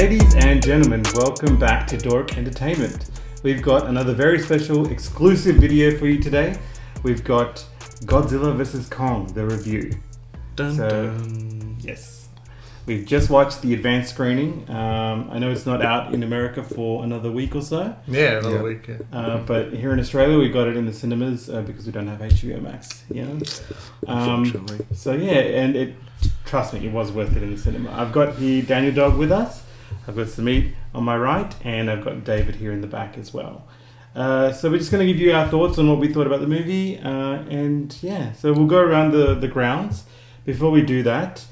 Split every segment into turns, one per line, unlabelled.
Ladies and gentlemen, welcome back to Dork Entertainment. We've got another very special exclusive video for you today. We've got Godzilla vs. Kong, the review.
Dun, dun.
Yes. We've just watched the advanced screening. I know it's not out in America for another week or so.
Yeah, another week. Yeah.
But here in Australia, we got it in the cinemas because we don't have HBO Max. You know?
Unfortunately.
So yeah, and trust me, it was worth it in the cinema. I've got the Daniel Dog with us. I've got Samit on my right, and I've got David here in the back as well. So we're just going to give you our thoughts on what we thought about the movie, and yeah, so we'll go around the grounds. Before we do that,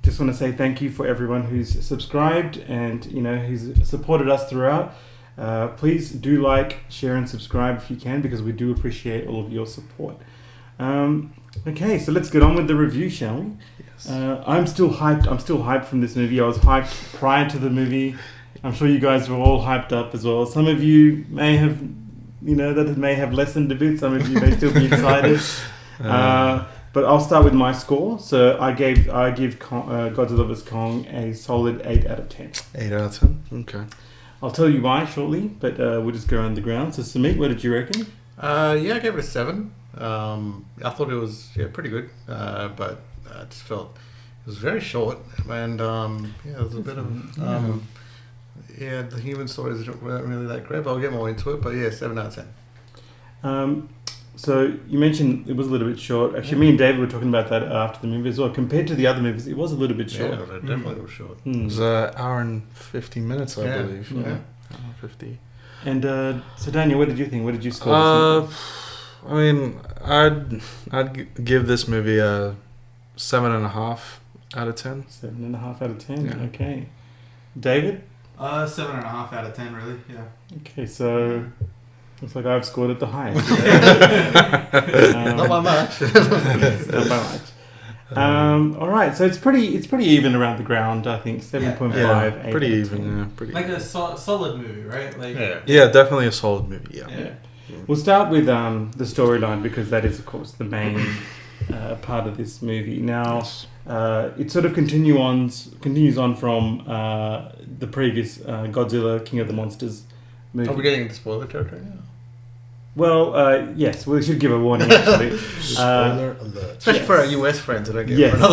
just want to say thank you for everyone who's subscribed and who's supported us throughout. Please do like, share, and subscribe if you can, because we do appreciate all of your support. Okay, so let's get on with the review, shall we?
Yes.
I'm still hyped from this movie. I was hyped prior to the movie. I'm sure you guys were all hyped up as well. Some of you may have, that it may have lessened a bit. Some of you may still be excited. But I'll start with my score. So I give Godzilla vs. Kong a solid 8 out of 10.
8 out of 10? Okay.
I'll tell you why shortly, but we'll just go around the ground. So Samit, what did you reckon?
I gave it a 7. I thought it was pretty good, but I just felt it was very short, and there was a bit of the human stories weren't really that great. But I'll get more into it. But yeah, 7 out of 10.
So you mentioned it was a little bit short. Actually, me and David were talking about that after the movie as well. Compared to the other movies, it was a little bit short.
Yeah, it definitely was short.
It was an hour and 15 minutes, I believe.
Yeah.
Hour and 50.
And so Daniel, what did you think? What did you score this movie?
I'd give this movie a 7.5 out of 10.
7.5 out of 10.
Yeah.
Okay. David?
7.5 out of 10, really. Yeah.
Okay, so looks like I've scored it the highest.
Not by much.
Not by much. All right, so it's pretty even around the ground. I think 7.5.
Yeah,
8
pretty
out of
even.
10.
Yeah, pretty.
Like a solid movie, right? Like
Yeah, definitely a solid movie. Yeah.
Yeah. We'll start with the storyline, because that is, of course, the main part of this movie. Now, it sort of continues on from the previous Godzilla, King of the Monsters movie.
Are we getting into spoiler territory now?
Well, yes, we should give a warning, actually.
Spoiler alert.
Especially for our US friends that don't get
Yes,
it for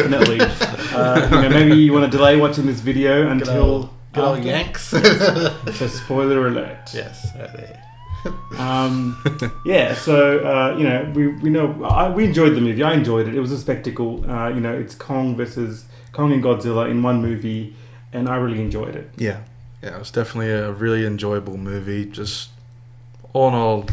another week.
definitely. Maybe you want to delay watching this video until
Good old
after.
Yanks.
So spoiler alert.
Yes, right there.
We enjoyed the movie. I enjoyed it. It was a spectacle. It's Kong and Godzilla in one movie, and I really enjoyed it.
Yeah, it was definitely a really enjoyable movie. Just all in all,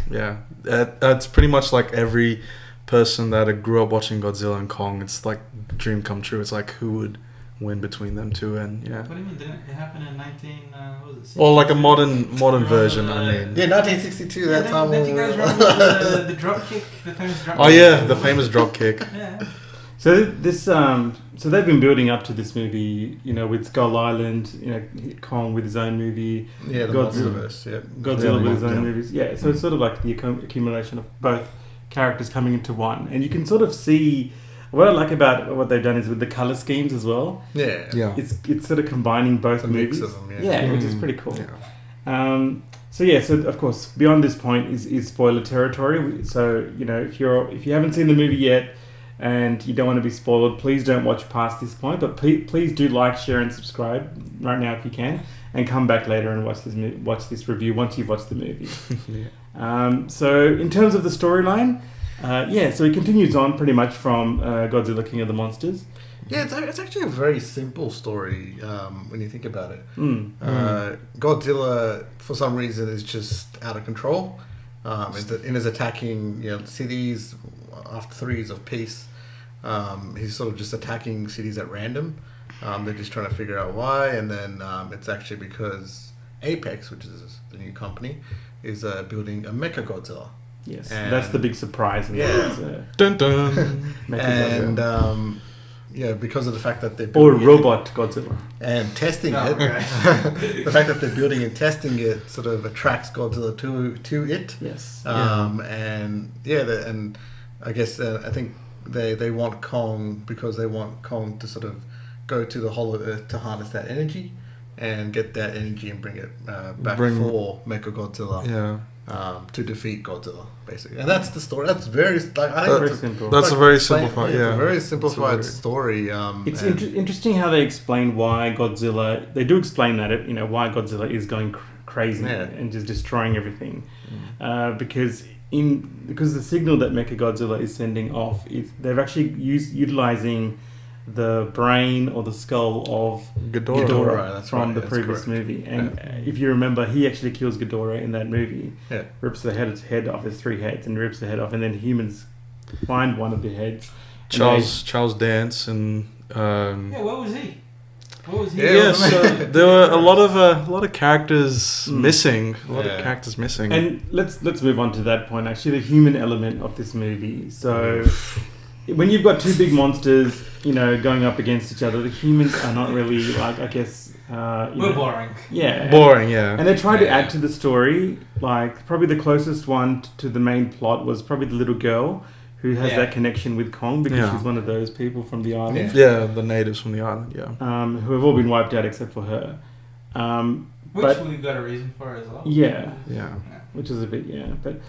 that's pretty much like every person that grew up watching Godzilla and Kong. It's like a dream come true. It's like who would win between them two, and
What do you mean? Didn't it happen in 19? What was it?
or like a modern version. I mean,
Yeah, 1962. That time.
Did you guys remember the drop kick? The famous drop kick?
oh yeah, the famous drop kick.
Yeah.
So this, so they've been building up to this movie, with Skull Island, Kong with his own movie,
Yeah, the Monsterverse. Yeah.
Godzilla with his own
Yeah.
movies. Yeah, so it's sort of like the accumulation of both characters coming into one, and you can sort of see. What I like about what they've done is with the color schemes as well.
Yeah.
Yeah.
It's sort of combining both
A
movies.
mix of them, yeah.
Which is pretty cool.
Yeah.
So of course, beyond this point is spoiler territory. So if you haven't seen the movie yet and you don't want to be spoiled, please don't watch past this point. But please do like, share, and subscribe right now if you can, and come back later and watch this review once you've watched the movie. So in terms of the storyline. So it continues on pretty much from Godzilla, King of the Monsters.
Yeah, it's actually a very simple story when you think about it. Godzilla, for some reason, is just out of control. In his attacking cities after 3 years of peace. He's sort of just attacking cities at random. They're just trying to figure out why, and then it's actually because Apex, which is the new company, is building a Mecha Godzilla.
Yes,
And
that's the big surprise.
Dun dun.
And because of the fact that they're
or
building
robot Godzilla.
and testing
Oh,
it,
okay.
the fact that they're building and testing it sort of attracts Godzilla to it.
Yes.
And I guess I think they want Kong because they want Kong to sort of go to the Hollow Earth to harness that energy and get that energy and bring it back for Mechagodzilla.
Yeah.
To defeat Godzilla, basically, and that's the story. That's very like I think
Very
it's
simple.
That's a very simplified.
It's
Yeah.
a very simplified
It's a
story.
It's
and-
interesting how they explain why Godzilla. They do explain that why Godzilla is going crazy and just destroying everything, because the signal that Mechagodzilla is sending off is they're actually utilizing the brain or the skull of
Ghidorah.
That's
from
right,
the
that's
previous
correct.
movie, and if you remember, he actually kills Ghidorah in that movie.
Yeah.
Rips the head off. There's 3 heads, and rips the head off, and then humans find one of the heads.
Charles Dance and
Yeah, what was he? What was he?
Yeah,
so there were a lot of characters missing. A lot of characters missing.
And let's move on to that point. Actually, the human element of this movie. So, when you've got 2 big monsters, going up against each other, the humans are not really like, I guess,
We're boring.
Yeah,
boring. Yeah.
And they tried to add to the story. Like probably the closest one to the main plot was probably the little girl who has that connection with Kong because she's one of those people from the island.
Yeah, the natives from the island. Yeah.
Who have all been wiped out except for her.
Which we've got a reason for as well.
Yeah. Which is a bit but.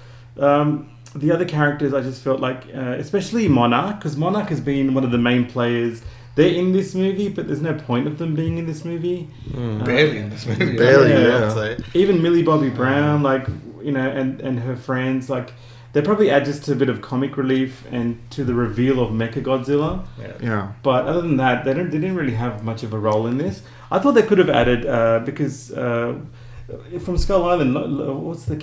The other characters, I just felt like, especially Monarch, because Monarch has been one of the main players. They're in this movie, but there's no point of them being in this movie.
Barely in this movie.
Barely,
I'd say.
Even Millie Bobby Brown, and her friends, they probably add just a bit of comic relief and to the reveal of Mechagodzilla.
Yeah.
But other than that, they didn't really have much of a role in this. I thought they could have added because. From Skull Island, what's the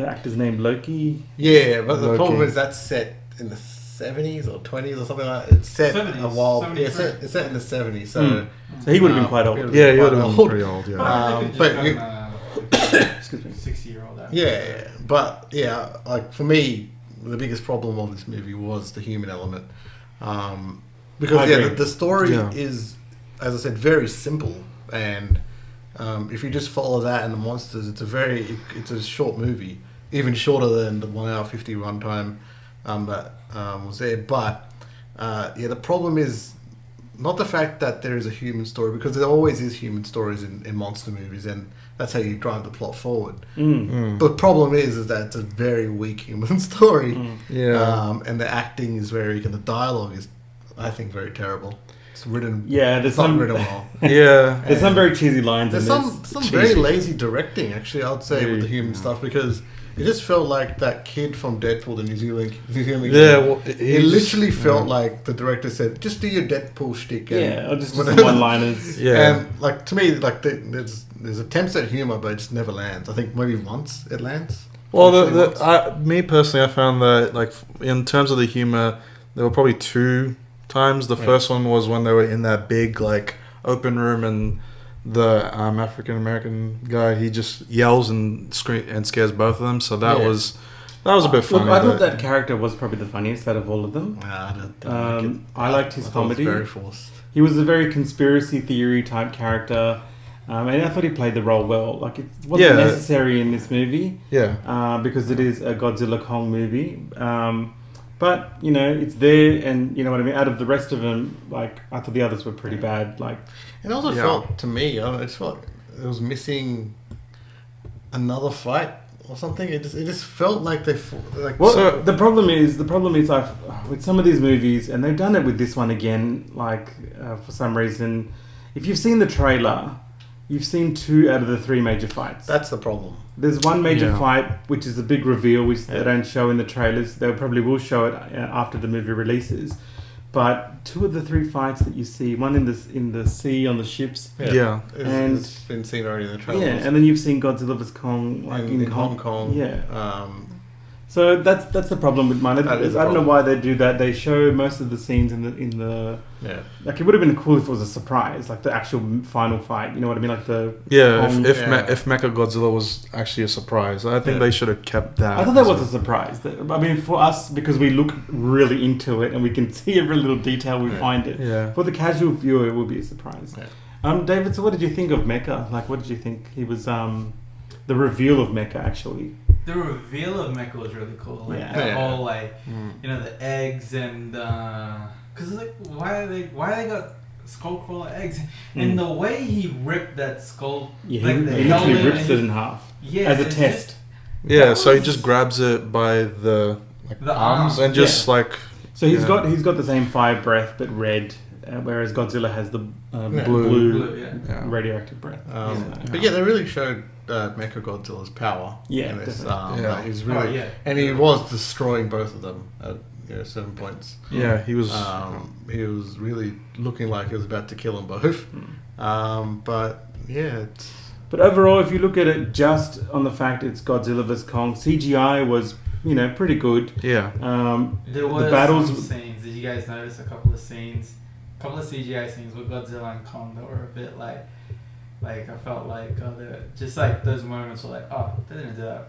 actor's name? Loki?
Yeah, but the
Loki.
problem is that's set in the 70s or 20s or something like that. It's set
70s,
a while. Yeah,
73.
it's set in the 70s. So,
So he would have been quite old.
Yeah, he would have been pretty old. Yeah.
but
Excuse me.
60-year-old actor.
Yeah, but like for me, the biggest problem of this movie was the human element, because
I agree.
the story is, as I said, very simple, and if you just follow that and the monsters, it's a short movie, even shorter than the 1 hour 50 runtime that was there. But the problem is not the fact that there is a human story, because there always is human stories in monster movies, and that's how you drive the plot forward. But the problem is that it's a very weak human story. And the acting is very weak, and the dialogue is, I think, very terrible. It's written.
Yeah, there's
it's not
some
written well.
There's some very cheesy lines.
There's
in
some very lazy directing, actually, I'd say, with the human stuff, because it just felt like that kid from Deadpool, the New Zealand kid. It literally felt like the director said, just do your Deadpool shtick.
Or just some one-liners.
And to me, there's attempts at humor, but it just never lands. I think maybe once it lands.
Well, me personally, I found that in terms of the humor, there were probably 2 times. The first one was when they were in that big open room, and the African American guy, he just yells and scares both of them. So that was a bit funny.
Look, I thought that character was probably the funniest out of all of them. I liked his comedy.
It was very forced.
He was a very conspiracy theory type character, and I thought he played the role well. It wasn't necessary in this movie, because it is a Godzilla Kong movie. But, it's there, and you know what I mean? Out of the rest of them, I thought the others were pretty bad.
It also felt, to me, I just felt it was missing another fight or something. It just felt like they...
The problem is with some of these movies, and they've done it with this one again, for some reason, if you've seen the trailer, you've seen 2 out of the 3 major fights.
That's the problem.
There's one major fight, which is a big reveal, which they don't show in the trailers. They probably will show it after the movie releases. But 2 of the 3 fights that you see, one in the sea on the ships,
It's been seen already in the trailers.
and then you've seen Godzilla vs Kong,
in Hong Kong.
So that's the problem with mine. I don't know why they do that. They show most of the scenes in the it would have been cool if it was a surprise, the actual final fight. You know what I mean?
If Mechagodzilla was actually a surprise, I think they should have kept that.
I thought that was a surprise. I mean, for us, because we look really into it and we can see every little detail we find it.
Yeah.
For the casual viewer, it will be a surprise. David, so what did you think of Mecha? What did you think? He was the reveal of Mecha, actually.
The reveal of Mecha was really cool. The eggs and because why they got Skullcrawler eggs, and the way he ripped that skull,
Yeah,
like
he
the
literally
helmet
rips
and
it in half
yeah,
as a
it's
test.
just-
Yeah,
that
so he
was-
just grabs it by the
The
arms
arm.
and just like
So he's
Yeah.
got the same fire breath but red, whereas Godzilla has the
Yeah.
blue,
Blue, yeah.
yeah.
radioactive breath.
But yeah, they really showed Mecha Godzilla's power.
Yeah,
in this.
definitely.
Yeah.
He's really,
Oh, yeah.
and he was destroying both of them at certain points.
yeah, he was
He was really looking like he was about to kill them both. But yeah,
But overall, if you look at it just on the fact it's Godzilla vs Kong, CGI was pretty good.
yeah.
There was
the battles.
some scenes. Did you guys notice a couple of scenes, a couple of CGI scenes with Godzilla and Kong that were a bit like I felt like just like those moments were like, oh, they didn't do that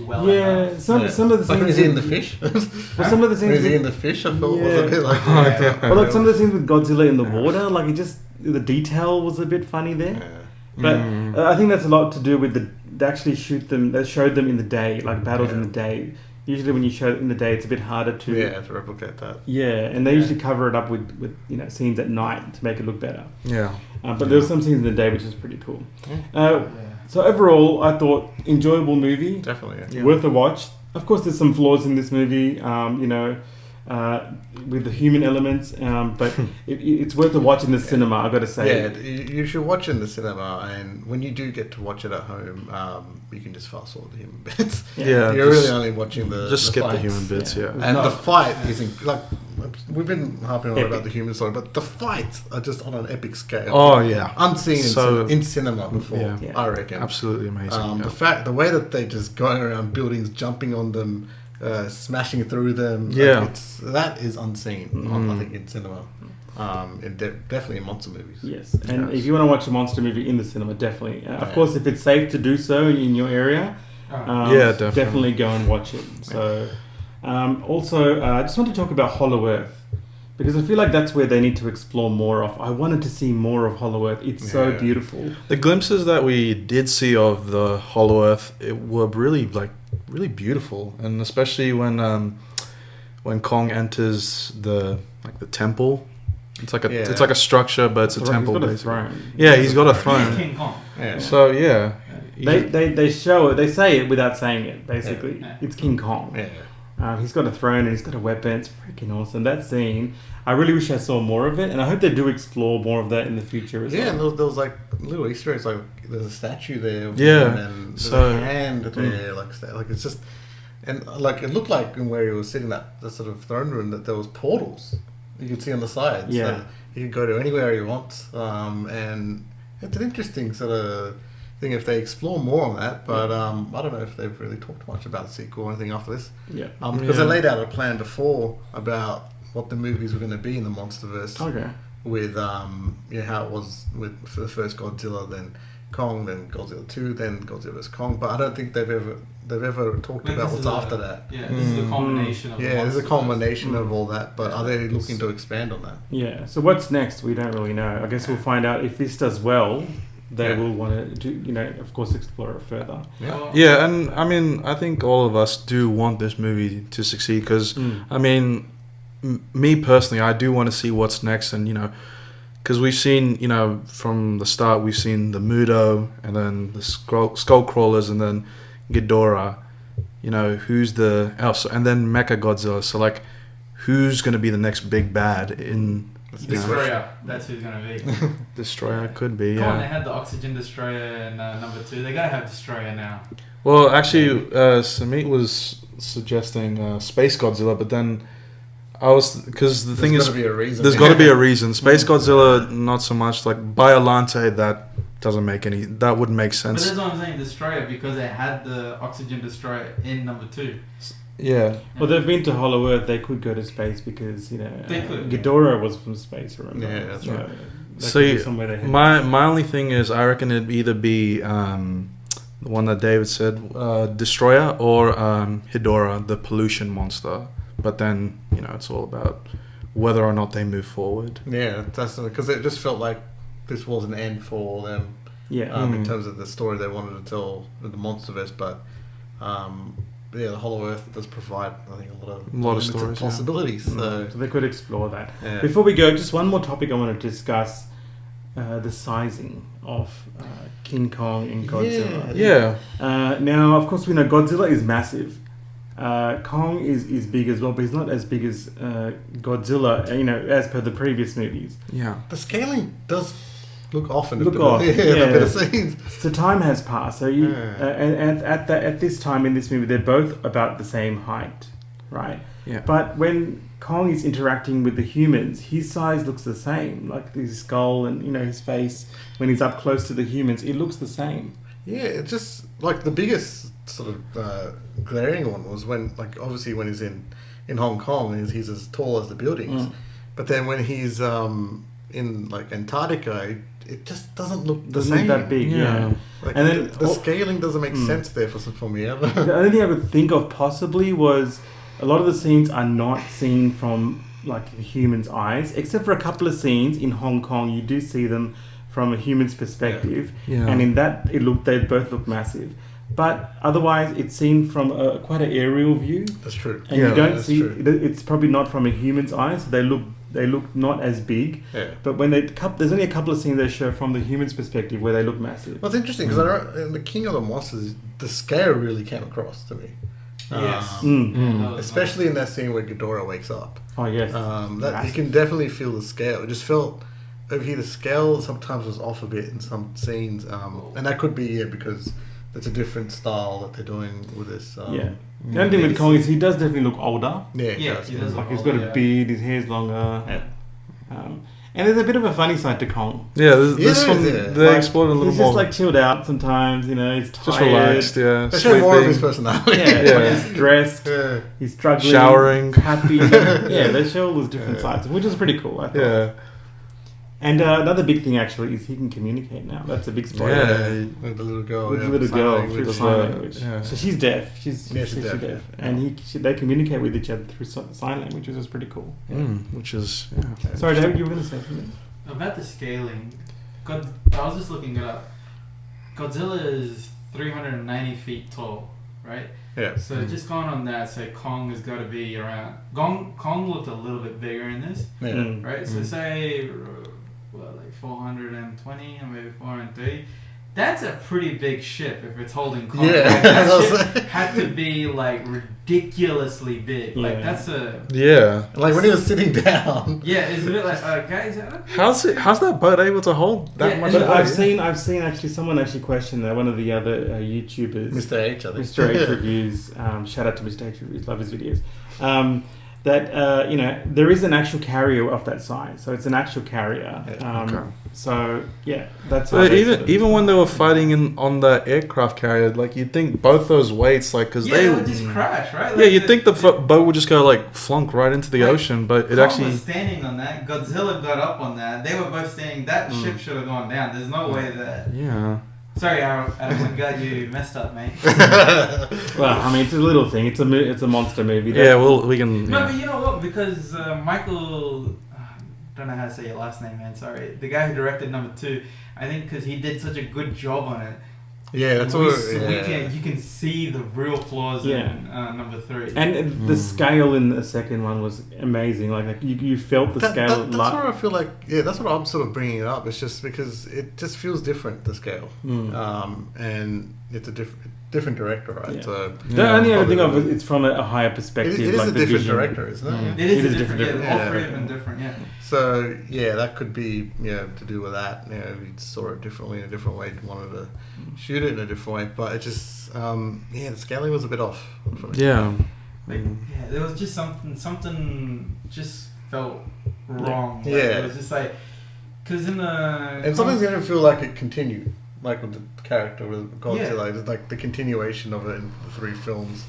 well
Yeah,
enough.
some of the
like when
scenes.
he's eating the fish.
Well, some of the
When
scenes.
he's eating the fish, I thought was
Yeah.
a bit like.
Well, like some of the scenes with Godzilla in the water, like the detail was a bit funny there.
Yeah.
But I think that's a lot to do with they actually shoot them. They showed them in the day, like battles in the day. Usually, when you show it in the day, it's a bit harder to.
Yeah, to replicate that.
Yeah, and they usually cover it up with scenes at night to make it look better.
Yeah.
But there were some scenes in the day which is pretty cool.
Yeah.
So overall, I thought enjoyable movie,
Definitely. Yeah.
worth a watch. Of course, there's some flaws in this movie. With the human elements, but it's worth a watch in the cinema. I got to say.
Yeah, you should watch it in the cinema, and when you do get to watch it at home, you can just fast forward the human bits.
Yeah,
You're
just-
really only watching the
Just skip the
fights.
human bits, yeah.
And
No.
the fight isn't like we've been harping on
Epic.
about the human story, but the fights are just on an epic scale.
Oh yeah,
Unseen
So-
in cinema before,
Yeah.
I reckon.
absolutely amazing.
The way that they just going around buildings, jumping on them, smashing through them.
Yeah.
that is unseen. I think in cinema. Definitely in monster movies.
Yes, and
Yes.
if you want to watch a monster movie in the cinema, definitely. Of
Yeah.
course, if it's safe to do so in your area,
Yeah, definitely.
go and watch it. So, also, I just want to talk about Hollow Earth because I feel like that's where they need to explore more of. I wanted to see more of Hollow Earth. It's so
Yeah.
beautiful.
The glimpses that we did see of the Hollow Earth were really beautiful, and especially when Kong enters the temple. It's like a structure, but it's a temple.
He's got a
basically.
throne.
Yeah, he's got a
He's
throne.
King Kong.
Yeah.
So yeah,
They show it. They say it without saying it. Basically,
Yeah.
it's King Kong.
Yeah.
He's got a throne and he's got a weapon. It's freaking awesome. That scene, I really wish I saw more of it, and I hope they do explore more of that in the future as
Yeah, and
well.
there was like little Easter eggs, like there's a statue there, of
Yeah,
him, and there's
so-
a hand there, like it's just, and like it looked like in where he was sitting that the sort of throne room that there was portals you could see on the sides.
Yeah.
So you could go to anywhere you want, and it's an interesting sort of thing if they explore more on that. But I don't know if they've really talked much about the sequel or anything after this,
Yeah.
because they laid out a plan before about what the movies were going to be in the Monsterverse.
Okay.
With how it was for the first Godzilla, then Kong, then Godzilla 2, then Godzilla vs Kong. But I don't think they've ever talked about what's after that.
Yeah, this is the culmination of the
Yeah, there's a
monsters.
culmination of all that. But are they looking to expand on that?
Yeah. So what's next? We don't really know. I guess we'll find out if this does well. They
Yeah.
will want to do, of course, explore it further.
Well,
yeah, and I mean, I think all of us do want this movie to succeed because I mean, me personally, I do want to see what's next, and because we've seen, from the start, we've seen the Mudo, and then the skull crawlers, and then Ghidorah. Who's the else, and then Mecha Godzilla. So like, who's going to be the next big bad in
Destroyer. That's who's gonna be.
Destroyer? Could be,
Come on, they
yeah.
had the Oxygen Destroyer in number 2. They gotta have Destroyer now.
Well, actually, Samit was suggesting Space Godzilla, but then because the thing
There's
is,
gotta be a reason.
there's got to be a reason. Space Godzilla, not so much. Like Biolante, that wouldn't make
But
sense.
that's what I'm saying, Destroyer, because they had the Oxygen Destroyer in number 2.
Yeah.
Well, they've been to Hollow Earth. They could go to space because
They could.
Ghidorah was from space. Remember?
Yeah, that's right.
That
So
could be somewhere they head.
my only thing is, I reckon it'd either be the one that David said, Destroyer, or Hidora, the pollution monster. But then it's all about whether or not they move forward.
Yeah, that's because it just felt like this was an end for them.
Yeah.
In terms of the story they wanted to tell with the Monsterverse, but the Hollow Earth does provide, I think, a lot of
limited
stories,
yeah.
possibilities. So,
So they could explore that.
yeah.
Before we go, just one more topic I want to discuss: the sizing of King Kong and Godzilla.
Yeah.
Now, of course, we know Godzilla is massive. Kong is big as well, but he's not as big as Godzilla. As per the previous movies.
Yeah.
The scaling does look off in
Look off,
a bit of scenes.
So time has passed. So and at this time in this movie, they're both about the same height, right?
Yeah.
But when Kong is interacting with the humans, his size looks the same. Like his skull and his face, when he's up close to the humans, it looks the same.
Yeah, it's just like the biggest sort of glaring one was when, like, obviously when he's in Hong Kong, he's as tall as the buildings. But then when he's in like Antarctica, it just doesn't look the
Doesn't
same.
look that big, yeah.
Like,
And then
the scaling doesn't make sense there for me ever.
The only thing I could think of possibly was a lot of the scenes are not seen from like a human's eyes, except for a couple of scenes in Hong Kong. You do see them from a human's perspective,
Yeah.
and in that they both look massive. But otherwise, it's seen from quite an aerial view,
That's true.
and you don't
that's
see.
true.
It's probably not from a human's eye, so they look not as big.
Yeah.
But when there's only a couple of scenes they show from the human's perspective where they look massive.
Well, it's interesting because in the King of the Monsters, the scale really came across to me.
Yes.
Especially in that scene where Ghidorah wakes up.
Oh yes.
That you
Massive.
can definitely feel the scale. It just felt over here the scale sometimes was off a bit in some scenes, and that could be because it's a different style that they're doing with this.
Yeah. The only thing with Kong is he does definitely look older.
Yeah,
Yeah,
does.
he does
Like
look
he's got
older,
a beard, his hair's longer.
Yeah.
And there's a bit of a funny side to Kong.
Yeah, this
there
one,
is, yeah.
they
Like,
explored a little
he's
more.
just like chilled out sometimes, he's tired.
just relaxed, yeah.
They show more of his
Sleeping.
personality.
Yeah,
Yeah.
he's dressed,
Yeah.
he's struggling,
Showering.
happy. Yeah, they show all those different sides, which is pretty cool, I thought.
Yeah.
And another big thing actually is he can communicate now. That's a big spoiler.
Yeah.
With the little girl.
With the
yeah,
little
sign
girl
language.
through
With
sign
the-
language.
yeah.
So she's deaf. She's
Yeah, she's deaf, yeah.
And they communicate with each other through sign language, which is pretty cool.
Which is yeah.
Sorry, David, you were going to say something?
About the scaling, I was just looking it up. Godzilla is 390 feet tall, right?
Yeah.
So just going on that, say Kong has got to be around. Kong looked a little bit bigger in this,
Yeah.
right? So say, like 420 or maybe 430. That's a pretty big ship if it's holding Kong.
Yeah.
Like, that ship had to be like ridiculously big. Like
Yeah.
that's a
Yeah.
Like when he was sitting down.
yeah. It's a bit like guys.
How's that boat able to hold that
Yeah,
much
and
But
weight?
I've seen actually someone actually question that. One of the other YouTubers,
Mr. H, I think.
Mr. H reviews. Shout out to Mr. H reviews. Love his videos. That there is an actual carrier of that size, so it's an actual carrier.
Okay.
So yeah, that's how
But
they
even
sort of-
even when they were fighting on the aircraft carrier, like you'd think both those weights, like because
Yeah,
they,
it would just crash, right?
yeah,
Like
you'd think the boat would just go like flunk right into the
Like,
ocean, but it
Kong
actually,
was standing on that. Godzilla got up on that. They were both standing. That ship should have gone down. There's no way that.
yeah,
Sorry, Adam. I'm glad you messed up, mate.
Well, I mean, it's a little thing. It's a monster movie.
yeah. Well, we can.
No,
Yeah.
but you know what? Because Michael, don't know how to say your last name, man. Sorry, the guy who directed number 2. I think because he did such a good job on it.
Yeah, that's
we,
what.
you can see the real flaws in number 3.
And the scale in the second one was amazing. Like you felt the scale.
That's where I feel like, that's what I'm sort of bringing it up. It's just because it just feels different, the scale. And it's a different director, right?
Yeah.
So
The only other thing
probably
of it's from a higher perspective.
it is
like
a
the
different
vision.
director, isn't it?
It is
It is
a different.
different.
Yeah, all
Yeah.
three of them different. Yeah.
So yeah, that could be to do with that. We saw it differently in a different way. Wanted to shoot it in a different way, but it just the scaling was a bit off for me.
Yeah.
Like, yeah, there was just something just felt wrong. Like,
Yeah.
It was just like, because in the...
And sometimes it didn't feel like it continued, like with the character with Godzilla. It's like the continuation of it in the 3 films.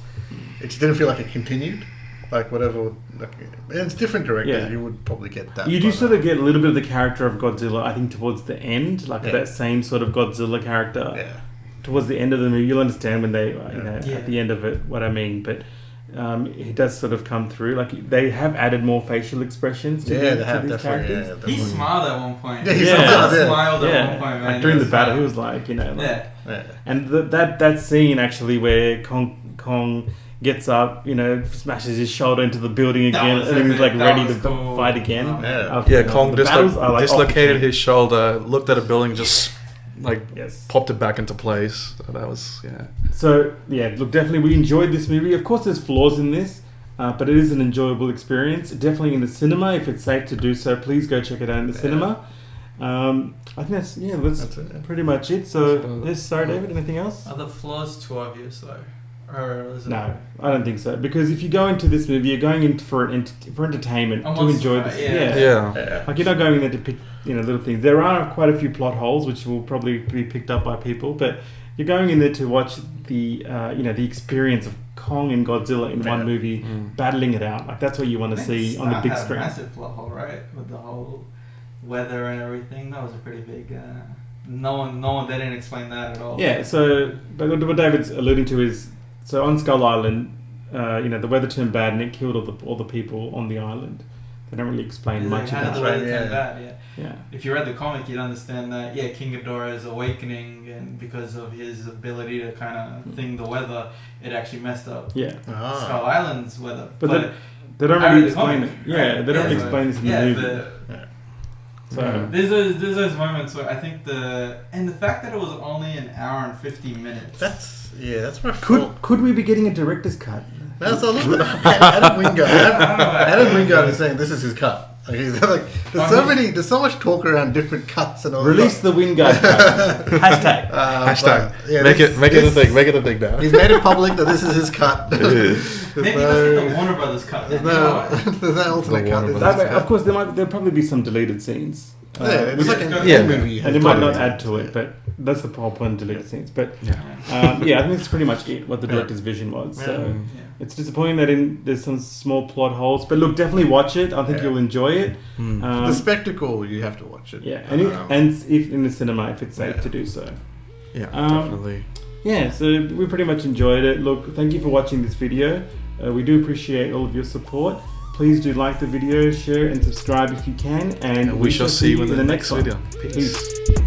It just didn't feel like it continued. Like whatever, and it's different directors.
Yeah.
You would probably get that.
You do
but,
sort of get a little bit of the character of Godzilla, I think, towards the end, like
Yeah.
that same sort of Godzilla character.
yeah.
Towards the end of the movie, you'll understand when they,
Yeah.
at the end of it, what I mean. But it does sort of come through. Like they have added more facial expressions to,
They
to
have
these
definitely.
characters.
Yeah,
He smiled at one point.
Yeah, he
smiled,
yeah.
smiled at
Yeah,
one point, man.
like during the
was
battle, he
like-
was like,
Yeah.
yeah.
and that scene actually where Kong gets up, you know, smashes his shoulder into the building
That
again,
was
and then he's
epic.
like
That
ready
was
to
cool.
fight again.
Yeah.
Yeah, Kong
The battles are, like,
dislocated
off the
his shoulder, looked at a building, just like
Yes.
popped it back into place. So that was
So yeah, look, definitely we enjoyed this movie. Of course, there's flaws in this, but it is an enjoyable experience. Definitely in the cinema, if it's safe to do so, please go check it out in the cinema. I think that's
That's it, yeah.
pretty much it. So yes, sorry, David. Anything else?
Are the flaws too obvious though? Or is it
No, I don't think so. Because if you go into this movie, you're going in for entertainment,
A
to
monster
enjoy
fight,
this.
yeah.
Yeah.
Like, you're not going in there to pick, little things. There are quite a few plot holes which will probably be picked up by people, but you're going in there to watch the the experience of Kong and Godzilla in one movie, battling it out. Like, that's what you want to see on the big screen.
Massive plot hole, right? With the whole weather and everything. That was a pretty big. No one. They didn't explain that at all.
Yeah. So, but what David's alluding to is, so on Skull Island, the weather turned bad and it killed all the people on the island. They don't really explain much
How did
about
the
it.
weather
Yeah.
turn bad? Yeah.
Yeah.
If you read the comic, you'd understand that. Yeah, King Ghidorah is awakening, and because of his ability to kind of thing the weather, it actually messed up
Yeah.
Skull Island's weather.
But they don't
I
really
read the
explain it.
comic,
Yeah,
right?
they don't
Yeah,
explain this in the movie. So
There's those moments where I think the fact that it was only an hour and 50 minutes.
That's my fault.
could we be getting a director's cut?
That's a little bit. Adam Wingard. Adam Wingard is saying this is his cut. Like, he's like, there's so much talk around different cuts and all.
Release the Wingard cut. Hashtag.
Hashtag.
but, yeah,
make
this-
it a
this-
thing. Make it a thing now.
He's made it public that this is his cut.
Maybe let's get the Warner Brothers cut.
There's
then, you know what?
there's no alternate
The
cut.
Warner
This is
That
his
way,
cut.
of course, there'll probably be some deleted scenes.
Yeah, it's
which-
like a
yeah,
movie.
and it might not add to it, but that's the whole point of deleted scenes. But I think that's pretty much it. What the director's vision was. So
Yeah.
it's disappointing that there's some small plot holes. But look, definitely watch it. I think
Yeah.
you'll enjoy it.
The spectacle, you have to watch it.
Yeah, and if in the cinema, if it's safe to do so.
Yeah,
Um,
definitely.
Yeah, so we pretty much enjoyed it. Look, thank you for watching this video. We do appreciate all of your support. Please do like the video, share and subscribe if you can. And
And we shall see you in the next
one.
video. Peace.
Peace.